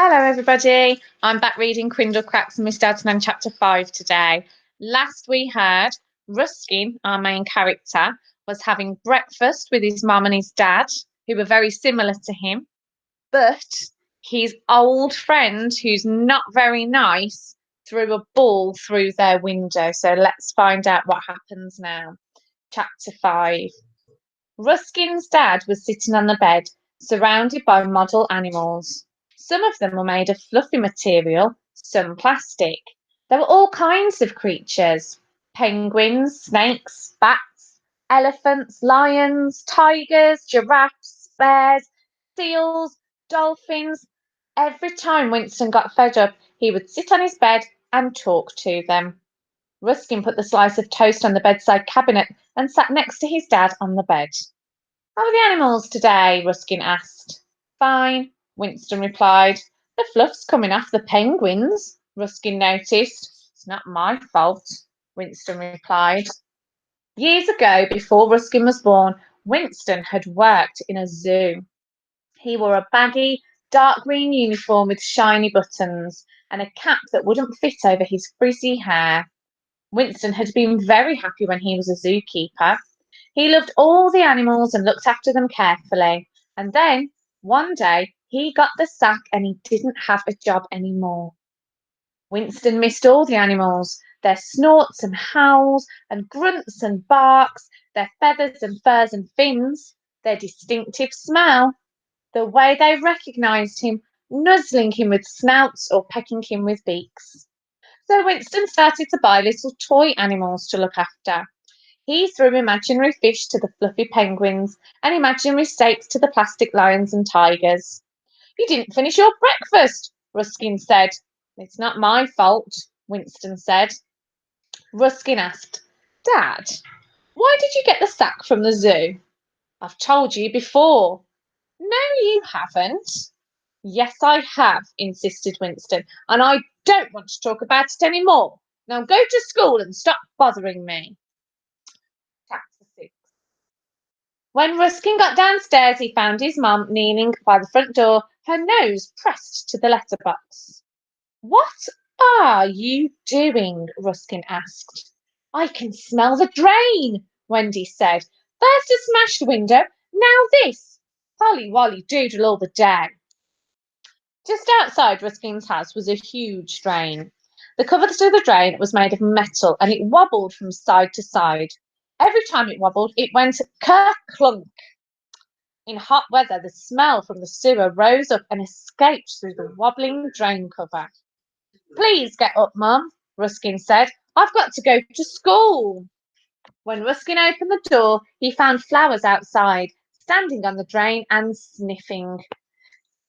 Hello, everybody. I'm back reading Crindle Cracks and Miss Dad's chapter 5 today. Last we heard, Ruskin, our main character, was having breakfast with his mum and his dad, who were very similar to him. But his old friend, who's not very nice, threw a ball through their window. So let's find out what happens now. Chapter 5. Ruskin's dad was sitting on the bed, surrounded by model animals. Some of them were made of fluffy material, some plastic. There were all kinds of creatures: penguins, snakes, bats, elephants, lions, tigers, giraffes, bears, seals, dolphins. Every time Winston got fed up, he would sit on his bed and talk to them. Ruskin put the slice of toast on the bedside cabinet and sat next to his dad on the bed. "How are the animals today?" Ruskin asked. "Fine," Winston replied. "The fluff's coming off the penguins," Ruskin noticed. "It's not my fault," Winston replied. Years ago, before Ruskin was born, Winston had worked in a zoo. He wore a baggy, dark green uniform with shiny buttons and a cap that wouldn't fit over his frizzy hair. Winston had been very happy when he was a zookeeper. He loved all the animals and looked after them carefully. And then, one day, he got the sack and he didn't have a job anymore. Winston missed all the animals, their snorts and howls, and grunts and barks, their feathers and furs and fins, their distinctive smell, the way they recognised him, nuzzling him with snouts or pecking him with beaks. So Winston started to buy little toy animals to look after. He threw imaginary fish to the fluffy penguins and imaginary steaks to the plastic lions and tigers. "You didn't finish your breakfast," Ruskin said. "It's not my fault," Winston said. Ruskin asked, "Dad, why did you get the sack from the zoo?" "I've told you before." "No, you haven't." "Yes, I have," insisted Winston, "and I don't want to talk about it anymore. Now go to school and stop bothering me." Chapter 6. When Ruskin got downstairs, he found his mum kneeling by the front door, her nose pressed to the letterbox. "What are you doing?" Ruskin asked. "I can smell the drain," Wendy said. "First a smashed window, now this. Holly Wolly doodle all the day." Just outside Ruskin's house was a huge drain. The cover to the drain was made of metal and it wobbled from side to side. Every time it wobbled, it went kerplunk. In hot weather, the smell from the sewer rose up and escaped through the wobbling drain cover. "Please get up, Mum," Ruskin said. "I've got to go to school." When Ruskin opened the door, he found Flowers outside, standing on the drain and sniffing.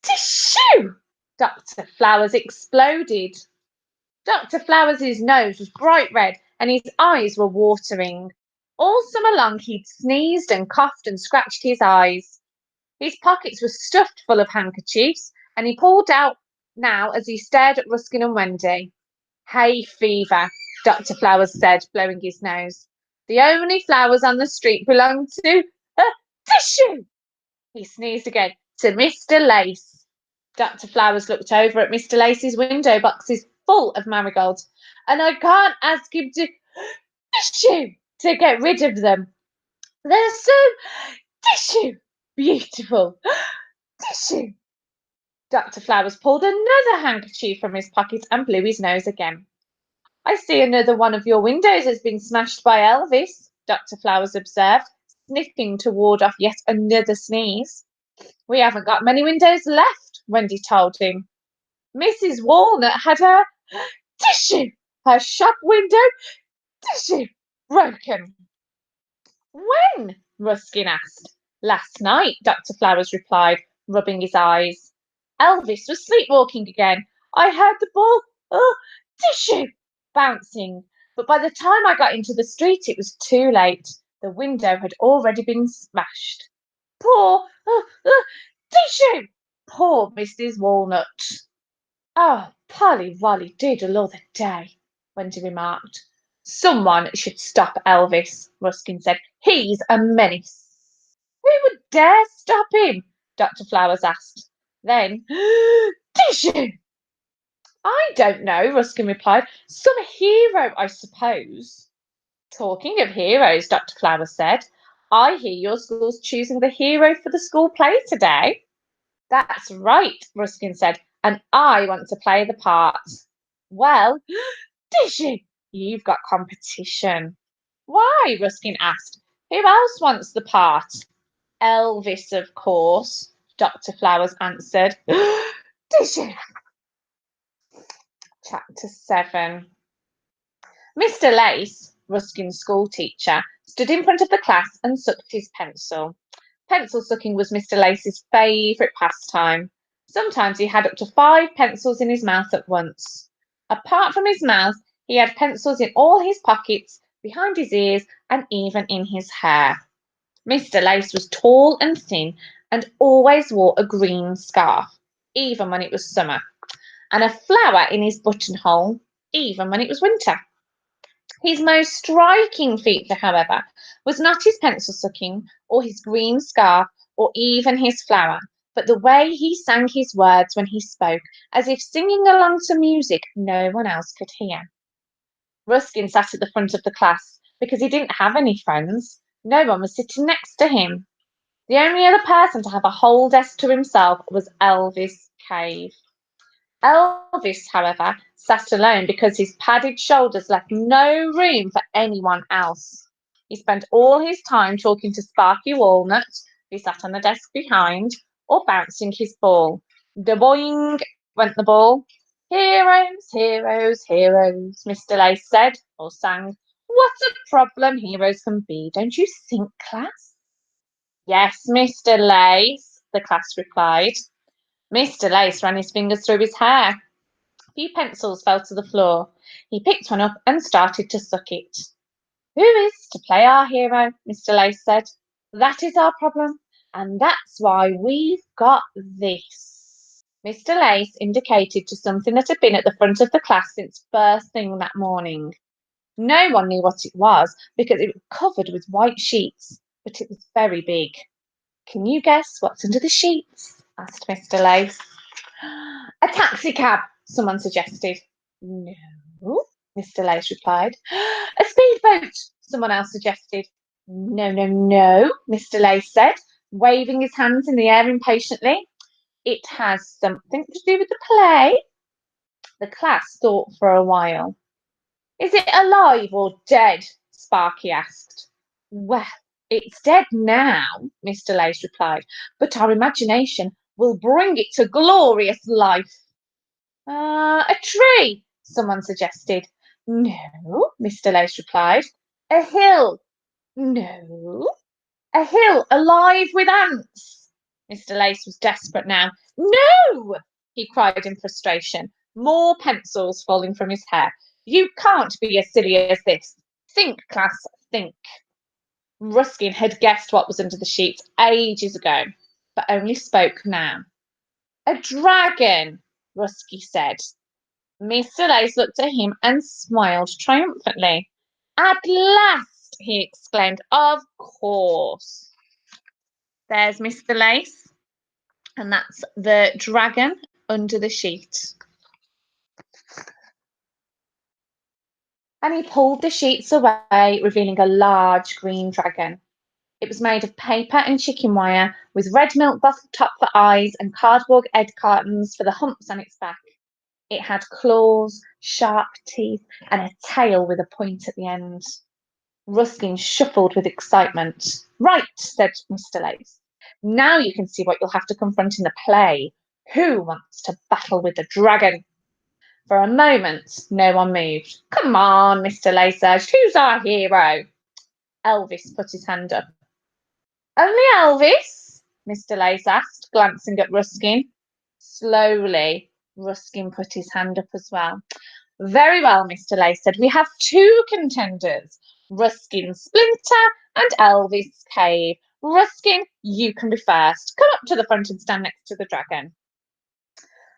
"Tissue!" Dr. Flowers exploded. Dr. Flowers' nose was bright red and his eyes were watering. All summer long he'd sneezed and coughed and scratched his eyes. His pockets were stuffed full of handkerchiefs, and he pulled out now as he stared at Ruskin and Wendy. "Hay fever," Dr. Flowers said, blowing his nose. "The only flowers on the street belong to tissue." He sneezed again. "To Mr. Lace." Dr. Flowers looked over at Mr. Lace's window boxes full of marigolds. "And I can't ask him to tissue to get rid of them. They're so tissue beautiful. Tissue." Dr. Flowers pulled another handkerchief from his pocket and blew his nose again. "I see another one of your windows has been smashed by Elvis," Dr. Flowers observed, sniffing to ward off yet another sneeze. "We haven't got many windows left," Wendy told him. "Mrs. Walnut had her tissue, her shop window tissue broken." "When?" Ruskin asked. "Last night," Dr. Flowers replied, rubbing his eyes. "Elvis was sleepwalking again. I heard the ball, tissue, bouncing, but by the time I got into the street it was too late. The window had already been smashed. Poor tissue! Poor Mrs. Walnut." "Oh, Polly Wolly doodle all the day," Wendy remarked. "Someone should stop Elvis," Ruskin said. "He's a menace." "Who would dare stop him?" Dr. Flowers asked. Then, did you? I don't know, Ruskin replied. Some hero, I suppose. Talking of heroes, Dr. Flower said, I hear your school's choosing the hero for the school play today. That's right, Ruskin said, and I want to play the part. Well, did you? You've got competition. Why? Ruskin asked. Who else wants the part? Elvis, of course, Dr. Flowers answered. Did you? Chapter 7. Mr. Lace, Ruskin's schoolteacher, stood in front of the class and sucked his pencil. Pencil sucking was Mr. Lace's favourite pastime. Sometimes he had up to 5 pencils in his mouth at once. Apart from his mouth, he had pencils in all his pockets, behind his ears, and even in his hair. Mr. Lace was tall and thin and always wore a green scarf, even when it was summer, and a flower in his buttonhole, even when it was winter. His most striking feature, however, was not his pencil sucking, or his green scarf, or even his flower, but the way he sang his words when he spoke, as if singing along to music no one else could hear. Ruskin sat at the front of the class because he didn't have any friends. No one was sitting next to him. The only other person to have a whole desk to himself was Elvis Cave. Elvis, however, sat alone because his padded shoulders left no room for anyone else. He spent all his time talking to Sparky Walnut, who sat on the desk behind, or bouncing his ball. Da-boing went the ball. Heroes, heroes, heroes, Mr. Lace said, or sang. What a problem heroes can be, don't you think, class? Yes, Mr. Lace, the class replied. Mr. Lace ran his fingers through his hair. A few pencils fell to the floor. He picked one up and started to suck it. Who is to play our hero? Mr. Lace said. That is our problem, and that's why we've got this. Mr. Lace indicated to something that had been at the front of the class since first thing that morning. No one knew what it was because it was covered with white sheets, but it was very big. Can you guess what's under the sheets? Asked Mr. Lace. A taxicab, someone suggested. No, Mr. Lace replied. A speedboat, someone else suggested. No, no, no, Mr. Lace said, waving his hands in the air impatiently. It has something to do with the play. The class thought for a while. Is it alive or dead? Sparky asked. Well, it's dead now, Mr. Lace replied, but our imagination will bring it to glorious life. A tree, someone suggested. No, Mr. Lace replied. A hill. No, a hill alive with ants. Mr. Lace was desperate now. No, he cried in frustration, more pencils falling from his hair. You can't be as silly as this. Think, class, think. Ruskin had guessed what was under the sheets ages ago, but only spoke now. A dragon, Rusky said. Mr. Lace looked at him and smiled triumphantly. At last, he exclaimed. Of course. There's Mr. Lace, and that's the dragon under the sheet. And he pulled the sheets away, revealing a large green dragon. It was made of paper and chicken wire, with red milk bottle top for eyes and cardboard egg cartons for the humps on its back. It had claws, sharp teeth, and a tail with a point at the end. Ruskin shuffled with excitement. Right, said Mr. Lace. Now you can see what you'll have to confront in the play. Who wants to battle with the dragon? For a moment, no one moved. Come on, Mr. Lace urged. Who's our hero? Elvis put his hand up. Only Elvis? Mr. Lace asked, glancing at Ruskin. Slowly, Ruskin put his hand up as well. Very well, Mr. Lace said. We have 2 contenders, Ruskin Splinter and Elvis Cave. Ruskin, you can be first. Come up to the front and stand next to the dragon.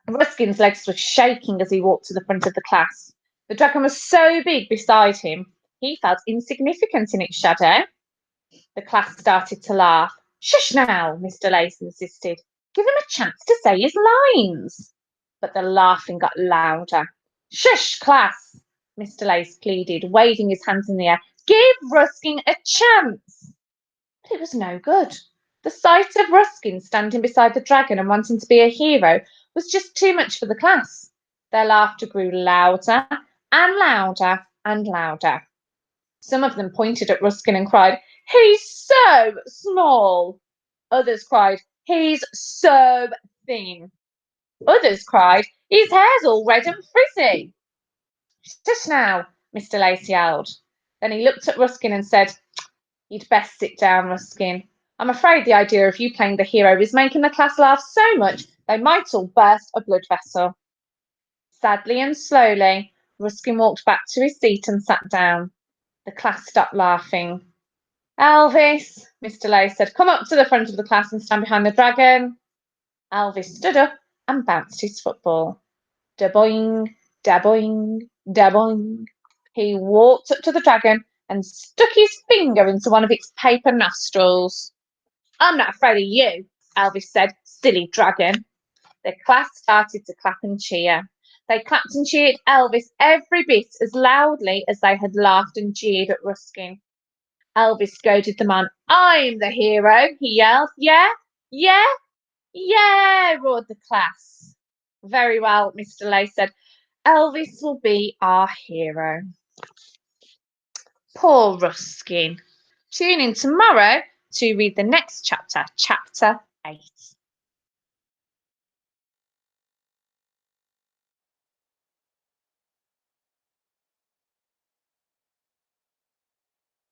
Ruskin's legs were shaking as he walked to the front of the class. The dragon was so big beside him, he felt insignificant in its shadow. The class started to laugh. Shush now, Mr. Lace insisted. Give him a chance to say his lines. But the laughing got louder. Shush, class, Mr. Lace pleaded, waving his hands in the air. Give Ruskin a chance. But it was no good. The sight of Ruskin standing beside the dragon and wanting to be a hero was just too much for the class. Their laughter grew louder and louder and louder. Some of them pointed at Ruskin and cried, He's so small. Others cried, He's so thin. Others cried, His hair's all red and frizzy. Shush now, Mr. Lace yelled. Then he looked at Ruskin and said, You'd best sit down, Ruskin. I'm afraid the idea of you playing the hero is making the class laugh so much they might all burst a blood vessel. Sadly and slowly, Ruskin walked back to his seat and sat down. The class stopped laughing. Elvis, Mr. Lace said, come up to the front of the class and stand behind the dragon. Elvis stood up and bounced his football. Da-boing, da-boing, da-boing. He walked up to the dragon and stuck his finger into one of its paper nostrils. I'm not afraid of you, Elvis said, silly dragon. The class started to clap and cheer. They clapped and cheered Elvis every bit as loudly as they had laughed and jeered at Ruskin. Elvis goaded them on. I'm the hero, he yelled. Yeah, yeah, yeah, roared the class. Very well, Mr. Lace said. Elvis will be our hero. Poor Ruskin. Tune in tomorrow to read the next chapter, chapter 8.